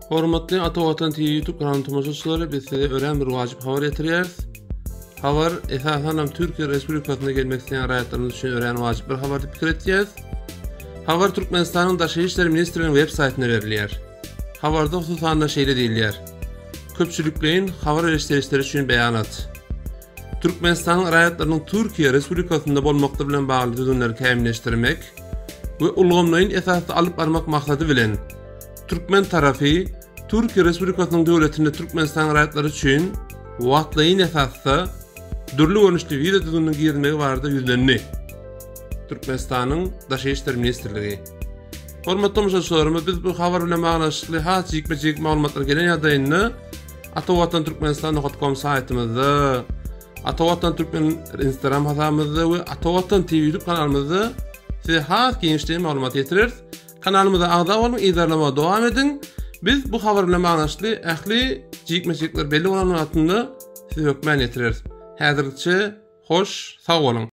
Hormatly Ata-Watan TV YouTube kanalyny tomoshaçylary, biz size ören bir wajyp habar getirýäris. Habar esasen Türkiýe Respublikasyna gelmek isteýän raýatlarymyz üçin ören wajyp bir habar diýip pikir etýäs. Habar Türkmenistanyň Daşary işleri ministrliginiň web saýtyna berilýär. Habarda hususanda şeýle diýilýär. Köpçüliklerin habar eleştirişleri üçin beýanat. Türkmenistanyň raýatlarynyň Türkiýe Respublikasyna bolmakda bilen bagly düzünleri kämilleşdirmek we ulgamlaryň esasy alyp barmak maksady bilen Türkmen tarafy Türkiýe Respublikasynyň döwletinde Türkmenistan raýatlary üçin wagtlaýyn esasda dürli görnüşli video düzünüň girmegi barada ýüzlenni. Türkmenistanyň Daşary işleri ministrligi. Hormatly tomoshaçylarymyz, biz bu habar bilen baglanşykly has jekme-jek maglumatlar gelen ýagdaýyny Ata-Watan Türkmenistan.com saýtymyzda, Ata-Watan Türkmen Instagram hasabymyzda we Ata-Watan TV YouTube kanalymyzda size has giňişli maglumat getirir. Kanalymyza agza bolup izlemege dowam edin. Biz bu habar bilen baglanşykly ähli jekme-jekler belli bolan wagtynda size hökmän getirir. Häzirçe hoş, sag bolun.